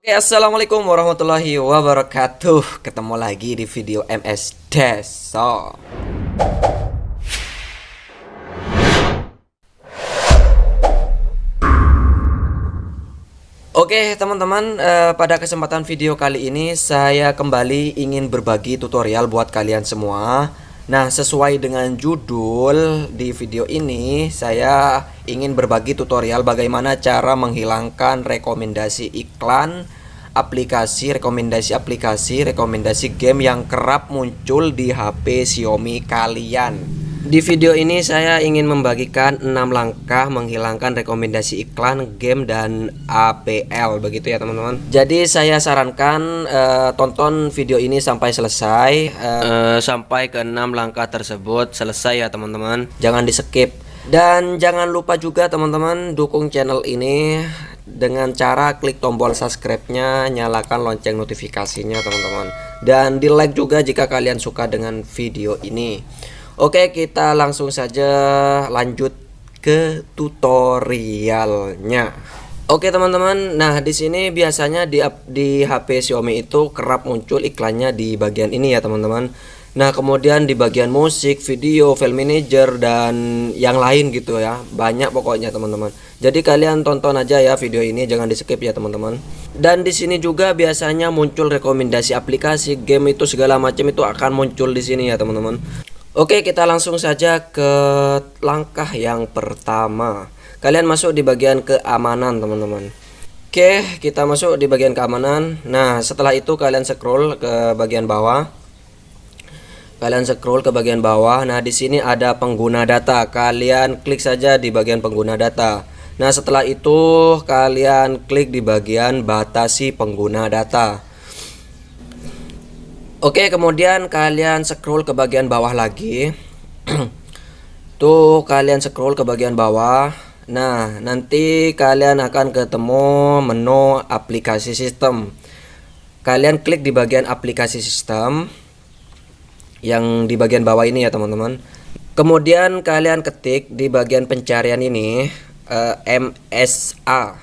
Assalamualaikum warahmatullahi wabarakatuh. Ketemu lagi di video MS Deso. Oke teman-teman, pada kesempatan video kali ini saya kembali ingin berbagi tutorial buat kalian semua. Nah, sesuai dengan judul di video ini, saya ingin berbagi tutorial bagaimana cara menghilangkan rekomendasi iklan rekomendasi game yang kerap muncul di HP Xiaomi kalian. Di video ini saya ingin membagikan 6 langkah menghilangkan rekomendasi iklan game dan APL, begitu ya teman-teman. Jadi saya sarankan tonton video ini sampai selesai, sampai ke 6 langkah tersebut selesai ya teman-teman. Jangan di skip. Dan jangan lupa juga teman-teman dukung channel ini dengan cara klik tombol subscribe-nya, nyalakan lonceng notifikasinya teman-teman. Dan di like juga jika kalian suka dengan video ini. Oke, kita langsung saja lanjut ke tutorialnya. Oke teman-teman, nah di sini biasanya di HP Xiaomi itu kerap muncul iklannya di bagian ini ya teman-teman. Nah kemudian di bagian musik, video, file manager dan yang lain gitu ya, banyak pokoknya teman-teman. Jadi kalian tonton aja ya video ini, jangan di skip ya teman-teman. Dan di sini juga biasanya muncul rekomendasi aplikasi, game itu segala macam itu akan muncul di sini ya teman-teman. Oke, kita langsung saja ke langkah yang pertama. Kalian masuk di bagian keamanan teman-teman. Oke, kita masuk di bagian keamanan. Nah, setelah itu kalian scroll ke bagian bawah. Nah, di sini ada pengguna data. Kalian klik saja di bagian pengguna data. Nah, setelah itu kalian klik di bagian batasi pengguna data. Oke, kemudian kalian scroll ke bagian bawah lagi. Tuh, kalian scroll ke bagian bawah. Nah, nanti kalian akan ketemu menu aplikasi sistem. Kalian klik di bagian aplikasi sistem yang di bagian bawah ini ya teman-teman. Kemudian kalian ketik di bagian pencarian ini MSA.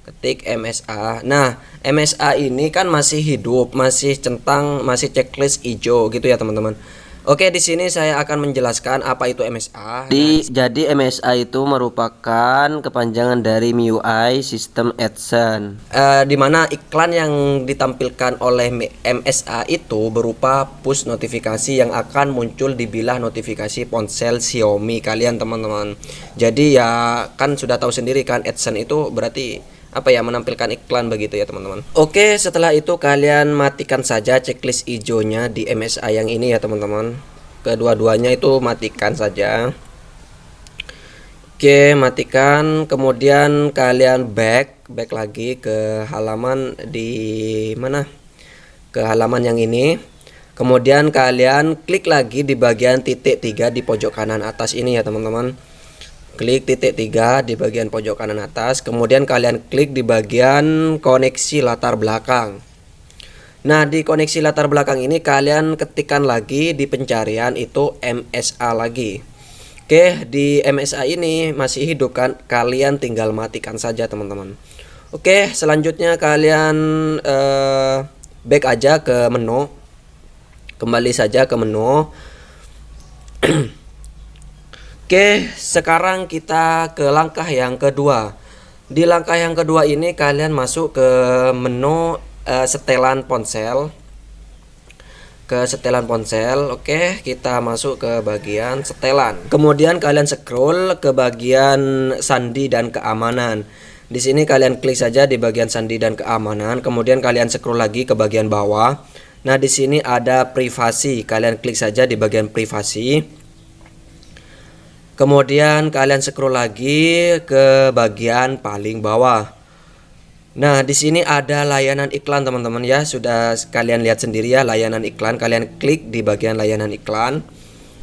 Ketik MSA. Nah, MSA ini kan masih hidup, masih centang, masih checklist hijau gitu ya teman-teman. Oke, di sini saya akan menjelaskan apa itu MSA. Jadi MSA itu merupakan kepanjangan dari MIUI System Action. Di mana iklan yang ditampilkan oleh MSA itu berupa push notifikasi yang akan muncul di bilah notifikasi ponsel Xiaomi kalian teman-teman. Jadi ya kan sudah tahu sendiri kan, Action itu berarti apa ya, menampilkan iklan begitu ya teman-teman. Oke, setelah itu kalian matikan saja checklist hijaunya di MSA yang ini ya teman-teman. Kedua-duanya itu matikan saja. Oke, matikan. Kemudian kalian back lagi ke halaman di mana? Ke halaman yang ini. Kemudian kalian klik lagi di bagian titik 3 di pojok kanan atas ini ya teman-teman. Klik titik 3 di bagian pojok kanan atas. Kemudian kalian klik di bagian koneksi latar belakang. Nah, di koneksi latar belakang ini kalian ketikkan lagi di pencarian itu MSA lagi. Oke, di MSA ini masih hidup kan, kalian tinggal matikan saja teman-teman. Oke, selanjutnya kalian back aja ke menu. Kembali saja ke menu. Oke, sekarang kita ke langkah yang kedua. Di langkah yang kedua ini kalian masuk ke menu setelan ponsel. Oke, kita masuk ke bagian setelan. Kemudian kalian scroll ke bagian sandi dan keamanan. Di sini kalian klik saja di bagian sandi dan keamanan. Kemudian kalian scroll lagi ke bagian bawah. Nah, di sini ada privasi. Kalian klik saja di bagian privasi. Kemudian kalian scroll lagi ke bagian paling bawah. Nah, di sini ada layanan iklan teman-teman ya. Sudah kalian lihat sendiri ya layanan iklan. Kalian klik di bagian layanan iklan.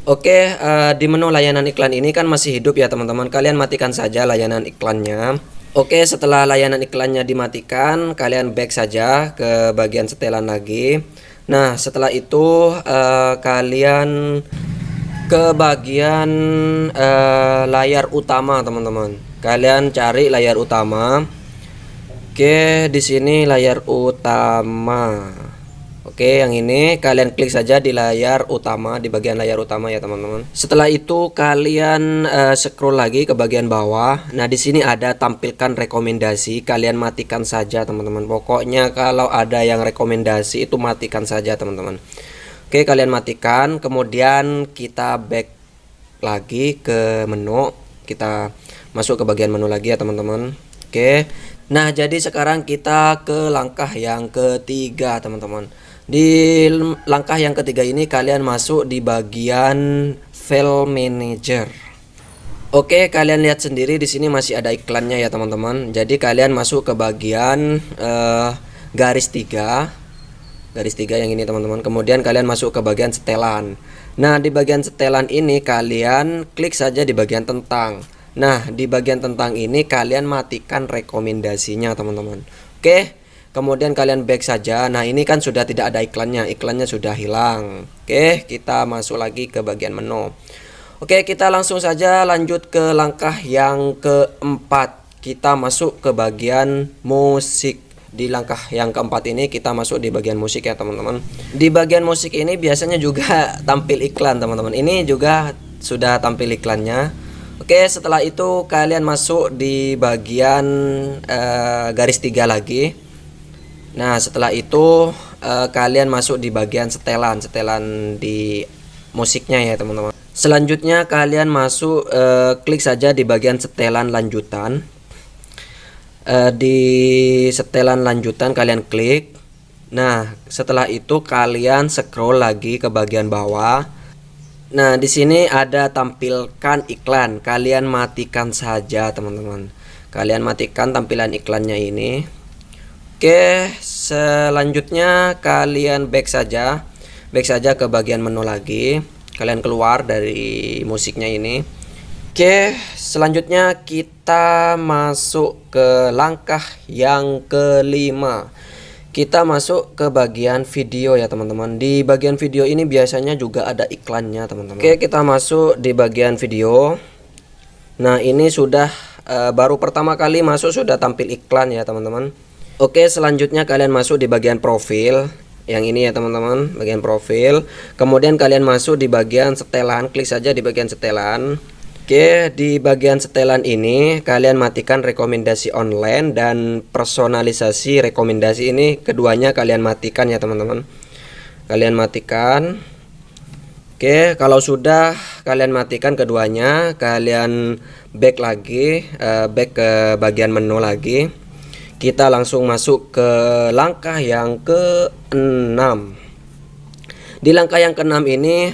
Oke, di menu layanan iklan ini kan masih hidup ya teman-teman. Kalian matikan saja layanan iklannya. Oke, setelah layanan iklannya dimatikan, kalian back saja ke bagian setelan lagi. Nah, setelah itu kalian ke bagian layar utama teman-teman. Kalian cari layar utama. Oke, di sini layar utama. Oke, yang ini kalian klik saja di layar utama, di bagian layar utama ya teman-teman. Setelah itu kalian scroll lagi ke bagian bawah. Nah, di sini ada tampilkan rekomendasi. Kalian matikan saja teman-teman. Pokoknya kalau ada yang rekomendasi itu matikan saja teman-teman. Oke, kalian matikan. Kemudian kita back lagi ke menu. Kita masuk ke bagian menu lagi ya teman-teman. Oke. Nah, jadi sekarang kita ke langkah yang ketiga teman-teman. Di langkah yang ketiga ini kalian masuk di bagian File Manager. Oke, kalian lihat sendiri di sini masih ada iklannya ya teman-teman. Jadi kalian masuk ke bagian garis 3. Garis 3 yang ini teman-teman. Kemudian kalian masuk ke bagian setelan. Nah, di bagian setelan ini kalian klik saja di bagian tentang. Nah, di bagian tentang ini kalian matikan rekomendasinya teman-teman. Oke. Kemudian kalian back saja. Nah, ini kan sudah tidak ada iklannya. Iklannya sudah hilang. Oke, kita masuk lagi ke bagian menu. Oke, kita langsung saja lanjut ke langkah yang keempat. Kita masuk ke bagian musik. Di langkah yang keempat ini kita masuk di bagian musik ya teman-teman. Di bagian musik ini biasanya juga tampil iklan teman-teman. Ini juga sudah tampil iklannya. Oke, setelah itu kalian masuk di bagian garis 3 lagi. Nah, setelah itu kalian masuk di bagian setelan di musiknya ya teman-teman. Selanjutnya kalian masuk klik saja di bagian setelan lanjutan. Di setelan lanjutan kalian klik. Nah, setelah itu kalian scroll lagi ke bagian bawah. Nah, di sini ada tampilkan iklan. Kalian matikan saja teman-teman. Kalian matikan tampilan iklannya ini. Oke, selanjutnya kalian back saja ke bagian menu lagi. Kalian keluar dari musiknya ini. Oke, selanjutnya kita masuk ke langkah yang kelima. Kita masuk ke bagian video ya teman-teman. Di bagian video ini biasanya juga ada iklannya teman-teman. Oke, kita masuk di bagian video. Nah, ini sudah baru pertama kali masuk sudah tampil iklan ya teman-teman. Oke, selanjutnya kalian masuk di bagian profil. Yang ini ya teman-teman, bagian profil. Kemudian kalian masuk di bagian setelan, klik saja di bagian setelan. Oke, di bagian setelan ini kalian matikan rekomendasi online dan personalisasi rekomendasi ini, keduanya kalian matikan ya teman-teman. Kalian matikan. Oke, kalau sudah kalian matikan keduanya, kalian back lagi, back ke bagian menu lagi. Kita langsung masuk ke langkah yang ke-6. Di langkah yang ke-6 ini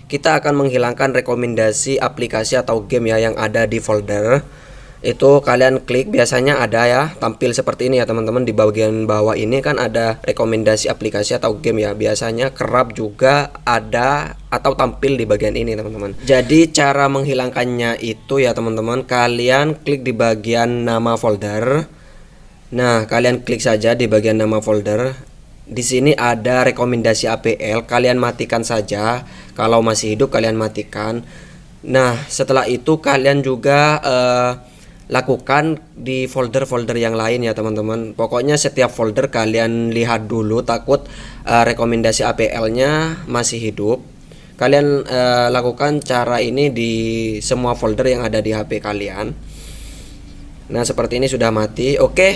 kita akan menghilangkan rekomendasi aplikasi atau game ya yang ada di folder. Itu kalian klik, biasanya ada ya, tampil seperti ini ya teman-teman. Di bagian bawah ini kan ada rekomendasi aplikasi atau game ya. Biasanya kerap juga ada atau tampil di bagian ini teman-teman. Jadi cara menghilangkannya itu ya teman-teman, kalian klik di bagian nama folder. Nah, kalian klik saja di bagian nama folder. Di sini ada rekomendasi APL, kalian matikan saja. Kalau masih hidup kalian matikan. Nah, setelah itu kalian juga lakukan di folder-folder yang lain ya teman-teman. Pokoknya setiap folder kalian lihat dulu, takut rekomendasi APL-nya masih hidup. Kalian lakukan cara ini di semua folder yang ada di HP kalian. Nah, seperti ini sudah mati. Oke.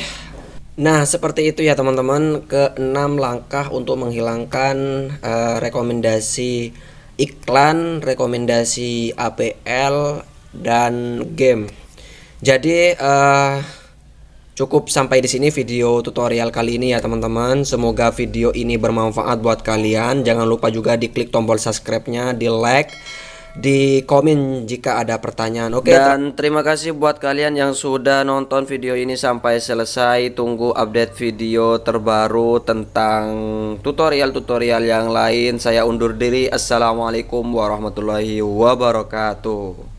Nah, seperti itu ya teman-teman, ke-6 langkah untuk menghilangkan rekomendasi iklan, rekomendasi APL dan game. Jadi cukup sampai di sini video tutorial kali ini ya teman-teman. Semoga video ini bermanfaat buat kalian. Jangan lupa juga diklik tombol subscribe-nya, di like, di komen jika ada pertanyaan. Oke, dan terima kasih buat kalian yang sudah nonton video ini sampai selesai. Tunggu update video terbaru tentang tutorial-tutorial yang lain. Saya undur diri. Assalamualaikum warahmatullahi wabarakatuh.